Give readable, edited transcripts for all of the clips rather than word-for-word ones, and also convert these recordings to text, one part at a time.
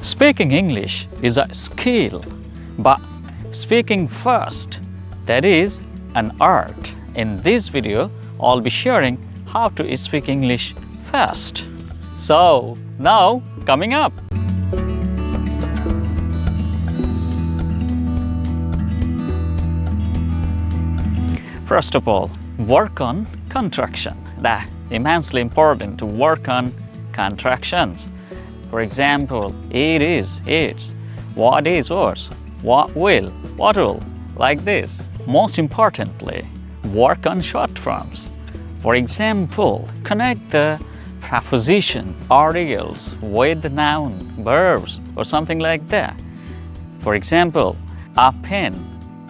Speaking English is a skill, but speaking fast, that is an art. In this video, I'll be sharing how to speak English fast. So, now coming up. First of all, work on contraction. That's immensely important to work on contractions. For example, it is, it's, what is, was, what will, like this. Most importantly, work on short forms. For example, connect the preposition, articles with the noun, verbs, or something like that. For example, a pen,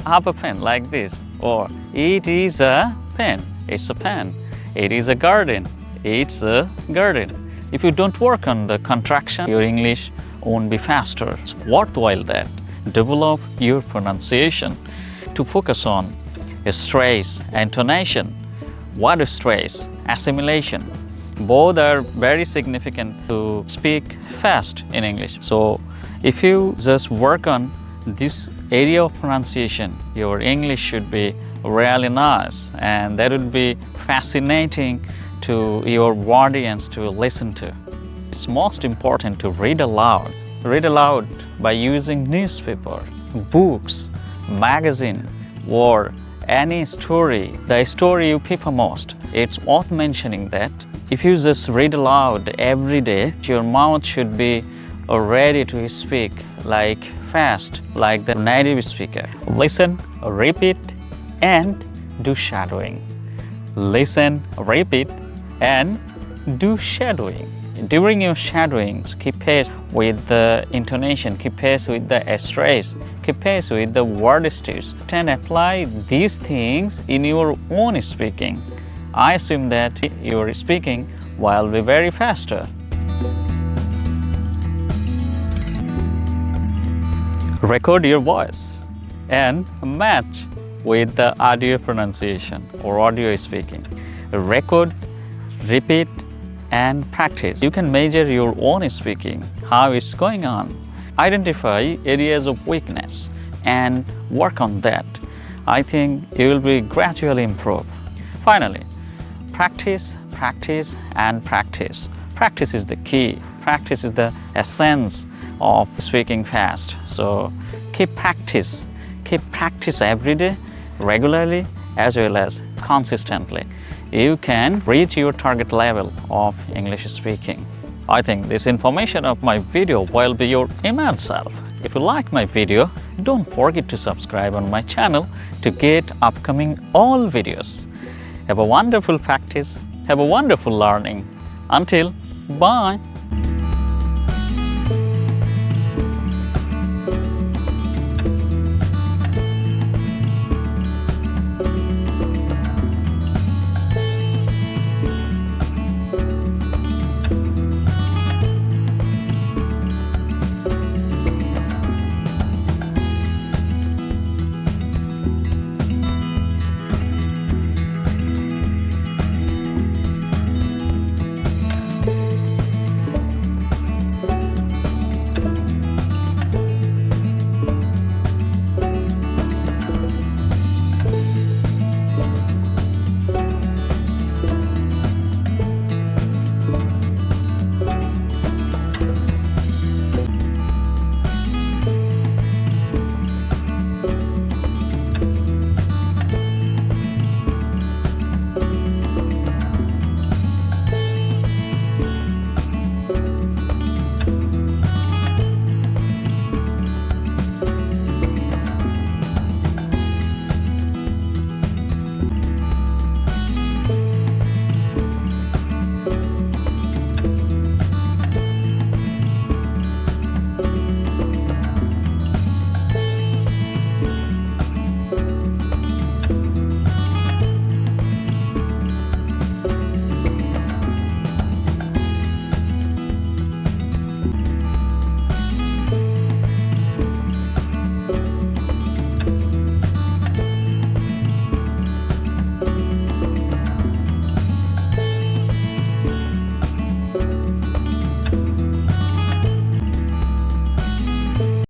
have a pen like this, or it is a pen, it's a pen. It is a garden, it's a garden. If you don't work on the contraction, your English won't be faster. It's worthwhile that develop your pronunciation to focus on stress, intonation. What is stress? Assimilation. Both are very significant to speak fast in English. So if you just work on this area of pronunciation, your English should be really nice, and that would be fascinating to your audience to listen to. It's most important to read aloud. Read aloud by using newspaper, books, magazine, or any story. The story you prefer most. It's worth mentioning that if you just read aloud every day, your mouth should be ready to speak like fast, like the native speaker. Listen, repeat, and do shadowing. Listen, repeat, and do shadowing. During your shadowing, keep pace with the intonation, keep pace with the stress, keep pace with the word states, and apply these things in your own speaking. I assume that your speaking will be very faster. Record your voice and match with the audio pronunciation or audio speaking. Record, repeat, and practice. You can measure your own speaking, how it's going on. Identify areas of weakness and work on that. I think you will be gradually improve. Finally, practice, practice, and practice. Practice is the key. Practice is the essence of speaking fast. So keep practice every day, regularly, as well as consistently. You can reach your target level of English speaking. I think this information of my video will be your immense help. If you like my video, don't forget to subscribe on my channel to get upcoming all videos. Have a wonderful practice, have a wonderful learning. Until, bye.